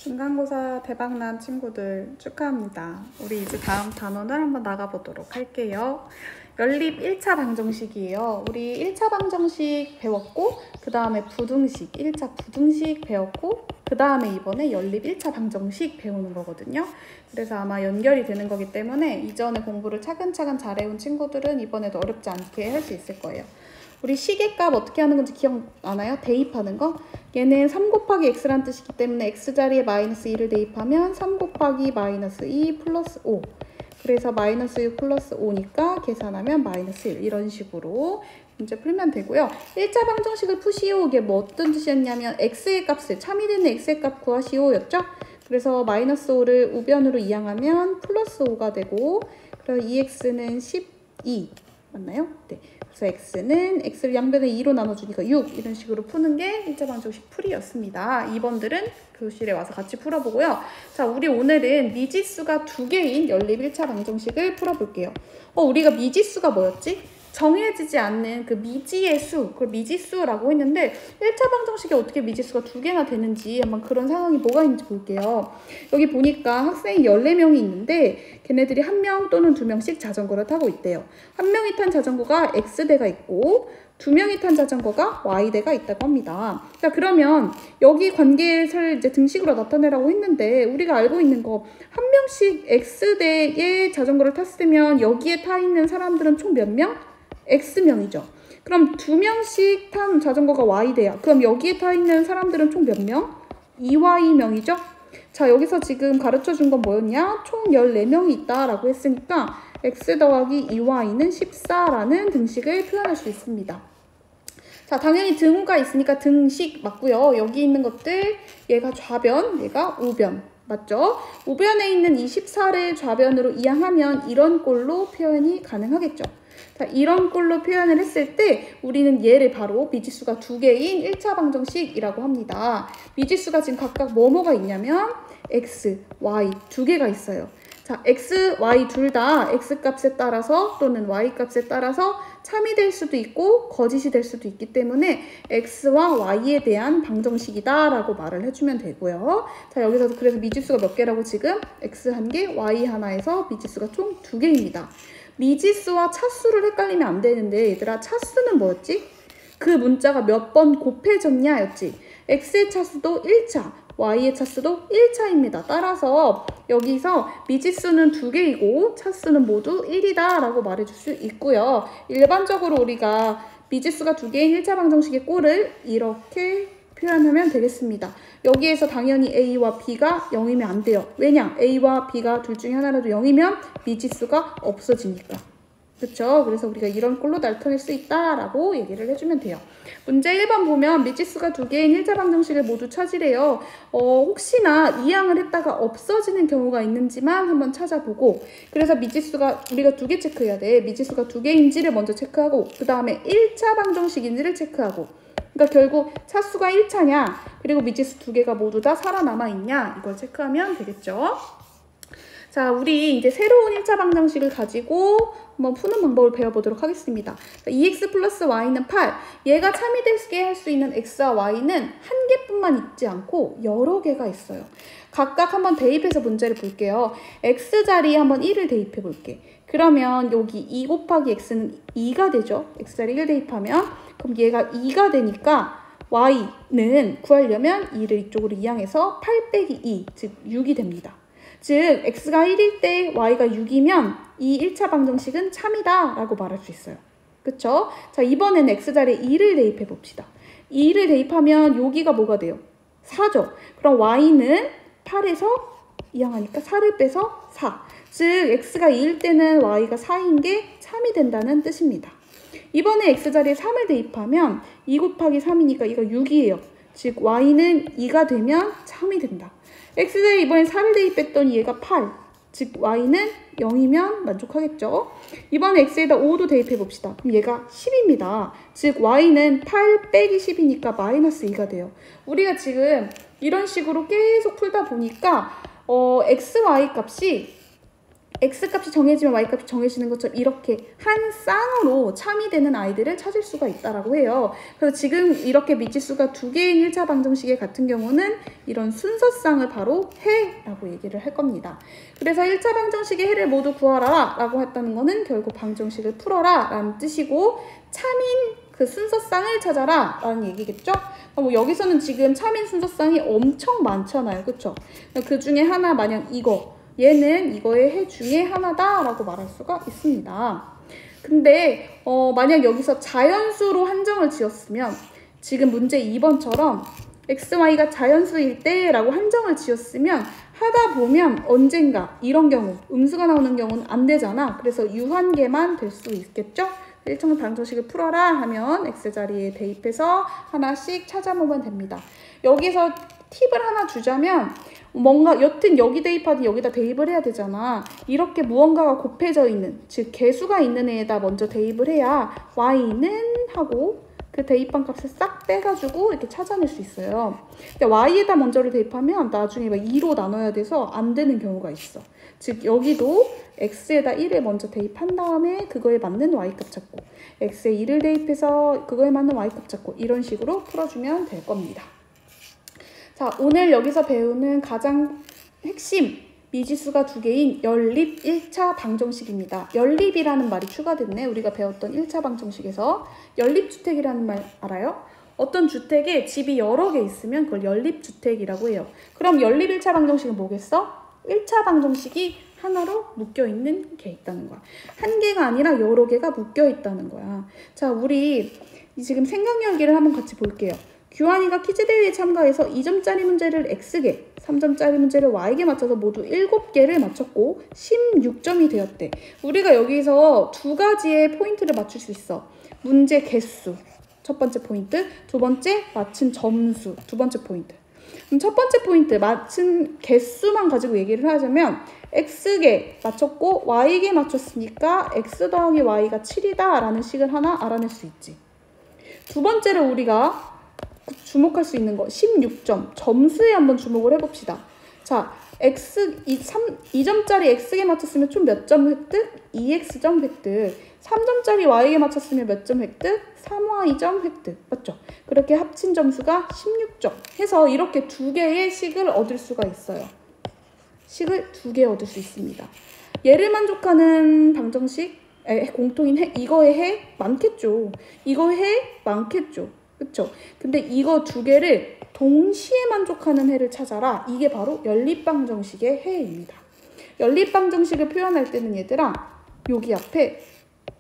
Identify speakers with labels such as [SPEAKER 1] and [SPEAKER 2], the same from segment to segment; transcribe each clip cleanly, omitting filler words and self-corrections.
[SPEAKER 1] 중간고사 대박난 친구들 축하합니다. 우리 이제 다음 단원을 한번 나가보도록 할게요. 연립 1차 방정식이에요. 우리 1차 방정식 배웠고 그 다음에 부등식, 1차 부등식 배웠고 그 다음에 이번에 연립 1차 방정식 배우는 거거든요. 그래서 아마 연결이 되는 거기 때문에 이전에 공부를 차근차근 잘해온 친구들은 이번에도 어렵지 않게 할 수 있을 거예요. 우리 시계값 어떻게 하는 건지 기억나나요? 대입하는 거? 얘는 3 곱하기 x란 뜻이기 때문에 x자리에 마이너스 2를 대입하면 3 곱하기 마이너스 2 플러스 5. 그래서 마이너스 6 플러스 5니까 계산하면 마이너스 1. 이런 식으로 문제 풀면 되고요. 1차 방정식을 푸시오. 이게 뭐 어떤 뜻이었냐면 x의 값을, 참이 되는 x의 값 구하시오 였죠? 그래서 마이너스 5를 우변으로 이항하면 플러스 5가 되고 그래서 2x는 12 맞나요? 네. 그래서 x를 양변에 2로 나눠주니까 6 이런 식으로 푸는 게 1차 방정식 풀이였습니다. 2번들은 교실에 와서 같이 풀어보고요. 자, 우리 오늘은 미지수가 2개인 연립 1차 방정식을 풀어볼게요. 우리가 미지수가 뭐였지? 정해지지 않는 그 미지의 수, 그걸 미지수라고 했는데 1차 방정식에 어떻게 미지수가 2개나 되는지 한번 그런 상황이 뭐가 있는지 볼게요. 여기 보니까 학생이 14명이 있는데 걔네들이 1명 또는 2명씩 자전거를 타고 있대요. 1명이 탄 자전거가 X대가 있고 2명이 탄 자전거가 Y대가 있다고 합니다. 자, 그러면 여기 관계를 이제 등식으로 나타내라고 했는데 우리가 알고 있는 거 1명씩 X대의 자전거를 탔으면 여기에 타 있는 사람들은 총 몇 명? X명이죠. 그럼 2명씩 탄 자전거가 Y대야. 그럼 여기에 타 있는 사람들은 총 몇 명? 2Y명이죠. 자, 여기서 지금 가르쳐 준 건 뭐였냐? 총 14명이 있다라고 했으니까 X 더하기 2Y는 14라는 등식을 표현할 수 있습니다. 자, 당연히 등호가 있으니까 등식 맞고요. 여기 있는 것들 얘가 좌변, 얘가 우변. 맞죠? 우변에 있는 24를 좌변으로 이항하면 이런 꼴로 표현이 가능하겠죠. 자, 이런 꼴로 표현을 했을 때 우리는 얘를 바로 미지수가 2개인 1차 방정식이라고 합니다. 미지수가 지금 각각 뭐뭐가 있냐면 x, y 2개가 있어요. 자, x, y 둘 다 x값에 따라서 또는 y값에 따라서 참이 될 수도 있고 거짓이 될 수도 있기 때문에 x와 y에 대한 방정식이다 라고 말을 해주면 되고요. 자, 여기서도 그래서 미지수가 몇 개라고 지금 x 1개, y 하나에서 미지수가 총 2개입니다. 미지수와 차수를 헷갈리면 안 되는데 얘들아, 차수는 뭐였지? 그 문자가 몇 번 곱해졌냐 였지. x의 차수도 1차, y의 차수도 1차입니다. 따라서 여기서 미지수는 2개이고 차수는 모두 1이다 라고 말해줄 수 있고요. 일반적으로 우리가 미지수가 2개인 1차 방정식의 꼴을 이렇게 표현하면 되겠습니다. 여기에서 당연히 A와 B가 0이면 안 돼요. 왜냐? A와 B가 둘 중에 하나라도 0이면 미지수가 없어지니까. 그렇죠? 그래서 우리가 이런 꼴로 나타낼 수 있다라고 얘기를 해주면 돼요. 문제 1번 보면 미지수가 2개인 1차 방정식을 모두 찾으래요. 혹시나 이항을 했다가 없어지는 경우가 있는지만 한번 찾아보고, 그래서 미지수가 우리가 2개 체크해야 돼. 미지수가 2개인지를 먼저 체크하고 그 다음에 1차 방정식인지를 체크하고, 그러니까 결국 차수가 1차냐 그리고 미지수 2개가 모두 다 살아남아 있냐 이걸 체크하면 되겠죠. 자, 우리 이제 새로운 1차 방정식을 가지고 한번 푸는 방법을 배워보도록 하겠습니다. 2x 플러스 y는 8. 얘가 참이 되게 할 수 있는 x와 y는 한 개뿐만 있지 않고 여러 개가 있어요. 각각 한번 대입해서 문제를 볼게요. x자리에 한번 1을 대입해 볼게. 그러면 여기 2 곱하기 x는 2가 되죠. x자리 1 대입하면. 그럼 얘가 2가 되니까 y는 구하려면 2를 이쪽으로 이항해서 8 빼기 2, 즉 6이 됩니다. 즉 x가 1일 때 y가 6이면 이 1차 방정식은 참이다 라고 말할 수 있어요. 그쵸? 자, 이번에는 x자리에 2를 대입해 봅시다. 2를 대입하면 여기가 뭐가 돼요? 4죠. 그럼 y는 8에서 이항하니까 4를 빼서 4. 즉 x가 2일 때는 y가 4인 게 참이 된다는 뜻입니다. 이번에 x자리에 3을 대입하면 2 곱하기 3이니까 이거 6이에요. 즉 y는 2가 되면 참이 된다. x자리에 이번에 4를 대입했더니 얘가 8. 즉 y는 0이면 만족하겠죠. 이번에 x에다 5도 대입해 봅시다. 그럼 얘가 10입니다. 즉 y는 8 빼기 10이니까 마이너스 2가 돼요. 우리가 지금 이런 식으로 계속 풀다 보니까 x, y 값이 x값이 정해지면 y값이 정해지는 것처럼 이렇게 한 쌍으로 참이 되는 아이들을 찾을 수가 있다라고 해요. 그래서 지금 이렇게 미지수가 두 개인 1차 방정식의 같은 경우는 이런 순서쌍을 바로 해라고 얘기를 할 겁니다. 그래서 1차 방정식의 해를 모두 구하라 라고 했다는 거는 결국 방정식을 풀어라 라는 뜻이고, 참인 그 순서쌍을 찾아라 라는 얘기겠죠? 뭐 여기서는 지금 참인 순서쌍이 엄청 많잖아요. 그쵸? 그 중에 하나 만약 얘는 이거의 해 중에 하나다 라고 말할 수가 있습니다. 근데 만약 여기서 자연수로 한정을 지었으면 지금 문제 2번처럼 x, y가 자연수일 때 라고 한정을 지었으면 하다 보면 언젠가 이런 경우 음수가 나오는 경우는 안 되잖아. 그래서 유한계만 될 수 있겠죠? 1차 방정식을 풀어라 하면 x자리에 대입해서 하나씩 찾아보면 됩니다. 여기서 팁을 하나 주자면 뭔가 여튼 여기 대입하든 여기다 대입을 해야 되잖아. 이렇게 무언가가 곱해져 있는, 즉 개수가 있는 애에다 먼저 대입을 해야 y는 하고 그 대입한 값을 싹 빼가지고 이렇게 찾아낼 수 있어요. 근데 y에다 먼저를 대입하면 나중에 막 2로 나눠야 돼서 안 되는 경우가 있어. 즉 여기도 x에다 1을 먼저 대입한 다음에 그거에 맞는 y값 찾고, x에 2를 대입해서 그거에 맞는 y값 찾고, 이런 식으로 풀어주면 될 겁니다. 자, 오늘 여기서 배우는 가장 핵심 미지수가 두 개인 연립 1차 방정식입니다. 연립이라는 말이 추가됐네. 우리가 배웠던 1차 방정식에서. 연립주택이라는 말 알아요? 어떤 주택에 집이 여러 개 있으면 그걸 연립주택이라고 해요. 그럼 연립 1차 방정식은 뭐겠어? 1차 방정식이 하나로 묶여있는 게 있다는 거야. 한 개가 아니라 여러 개가 묶여있다는 거야. 자, 우리 지금 생각 열기를 한번 같이 볼게요. 규환이가 퀴즈 대회에 참가해서 2점짜리 문제를 X개, 3점짜리 문제를 Y개 맞춰서 모두 7개를 맞췄고 16점이 되었대. 우리가 여기서 두 가지의 포인트를 맞출 수 있어. 문제 개수, 첫 번째 포인트. 두 번째, 맞춘 점수, 두 번째 포인트. 그럼 첫 번째 포인트, 맞춘 개수만 가지고 얘기를 하자면 X개 맞췄고 Y개 맞췄으니까 X 더하기 Y가 7이다 라는 식을 하나 알아낼 수 있지. 두 번째로 우리가 주목할 수 있는 거 16점 점수에 한번 주목을 해봅시다. 자, 2점짜리 X에 맞췄으면 총 몇 점 획득? 2X점 획득. 3점짜리 Y에 맞췄으면 몇 점 획득? 3Y.점 획득. 맞죠? 그렇게 합친 점수가 16점 해서 이렇게 두 개의 식을 얻을 수가 있어요. 식을 두 개 얻을 수 있습니다. 얘를 만족하는 방정식, 공통인 해, 이거의 해 많겠죠. 이거의 해 많겠죠. 그쵸? 근데 이거 두 개를 동시에 만족하는 해를 찾아라. 이게 바로 연립방정식의 해입니다. 연립방정식을 표현할 때는 얘들아, 여기 앞에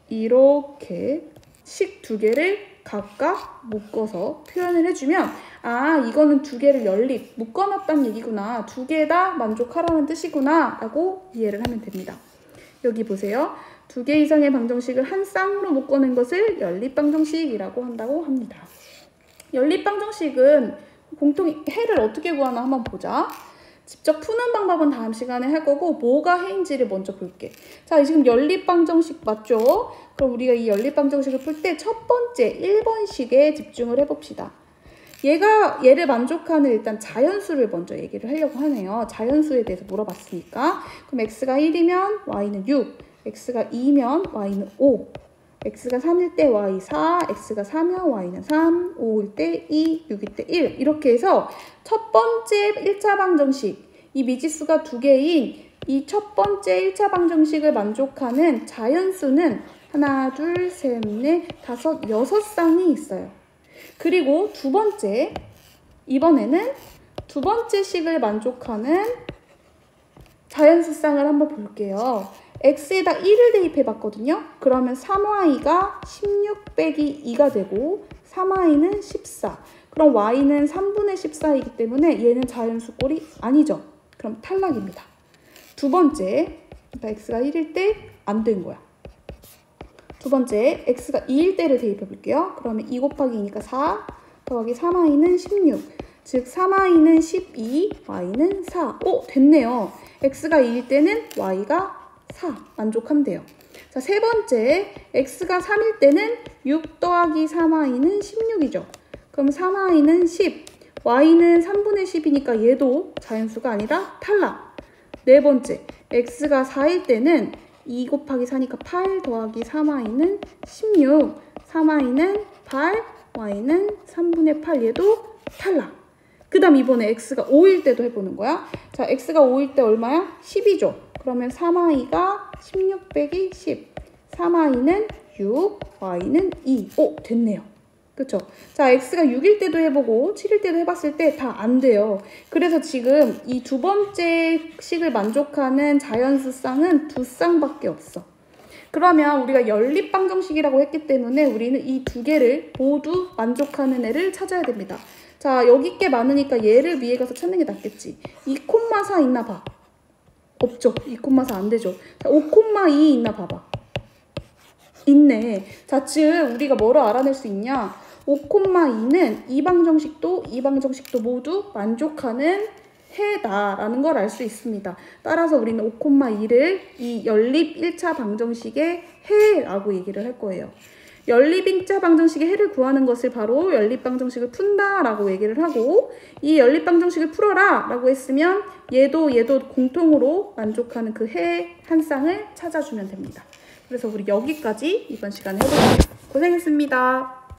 [SPEAKER 1] 이렇게 식 두 개를 각각 묶어서 표현을 해주면, 아, 이거는 두 개를 연립, 묶어놨다는 얘기구나. 두 개 다 만족하라는 뜻이구나 라고 이해를 하면 됩니다. 여기 보세요. 두 개 이상의 방정식을 한 쌍으로 묶어낸 것을 연립방정식이라고 한다고 합니다. 연립방정식은 공통 해를 어떻게 구하나 한번 보자. 직접 푸는 방법은 다음 시간에 할 거고, 뭐가 해인지를 먼저 볼게. 자, 지금 연립방정식 맞죠? 그럼 우리가 이 연립방정식을 풀 때 첫 번째 1번식에 집중을 해봅시다. 얘를 만족하는 일단 자연수를 먼저 얘기를 하려고 하네요. 자연수에 대해서 물어봤으니까. 그럼 x가 1이면 y는 6, x가 2면 y는 5, x가 3일 때 y 4, x가 4면 y는 3, 5일 때 2, 6일 때 1. 이렇게 해서 첫 번째 1차 방정식, 이 미지수가 두 개인 이 첫 번째 1차 방정식을 만족하는 자연수는 하나, 둘, 셋, 넷, 다섯, 6쌍이 있어요. 그리고 두 번째, 이번에는 두 번째 식을 만족하는 자연수쌍을 한번 볼게요. x에다 1을 대입해봤거든요. 그러면 3y가 16 빼기 2가 되고 3y는 14. 그럼 y는 3분의 14이기 때문에 얘는 자연수꼴이 아니죠. 그럼 탈락입니다. 두 번째, x가 1일 때 안 된 거야. 두 번째, x가 2일 때를 대입해볼게요. 그러면 2 곱하기 2니까 4 더하기 3y는 16. 즉 3y는 12, y는 4. 오, 됐네요. x가 2일 때는 y가 4 만족한대요. 자, 세 번째, x가 3일 때는 6 더하기 3y는 16이죠. 그럼 3y는 10, y는 3분의 10이니까 얘도 자연수가 아니라 탈락. 네 번째, x가 4일 때는 2 곱하기 4니까 8 더하기 3y는 16, 3y는 8, y는 3분의 8, 얘도 탈락. 그 다음 이번에 x가 5일 때도 해보는 거야. 자, x가 5일 때 얼마야? 10이죠. 그러면 3y가 16 빼기 10, 3y는 6, y는 2. 오, 됐네요. 그쵸? 자, x가 6일 때도 해보고 7일 때도 해봤을 때 다 안 돼요. 그래서 지금 이 두 번째 식을 만족하는 자연수 쌍은 두 쌍밖에 없어. 그러면 우리가 연립방정식이라고 했기 때문에 우리는 이 두 개를 모두 만족하는 애를 찾아야 됩니다. 자, 여기 게 많으니까 얘를 위에 가서 찾는 게 낫겠지. 2,4 있나 봐. 없죠. 2,4 안 되죠. 자, 5,2 있나 봐봐. 있네. 자, 즉 우리가 뭐로 알아낼 수 있냐? 5,2는 이 방정식도 모두 만족하는 해다라는 걸 알 수 있습니다. 따라서 우리는 5,2를 이 연립 1차 방정식의 해라고 얘기를 할 거예요. 연립 1차 방정식의 해를 구하는 것을 바로 연립 방정식을 푼다라고 얘기를 하고, 이 연립 방정식을 풀어라 라고 했으면 얘도 공통으로 만족하는 그 해 한 쌍을 찾아주면 됩니다. 그래서 우리 여기까지 이번 시간에 해볼게요. 고생했습니다.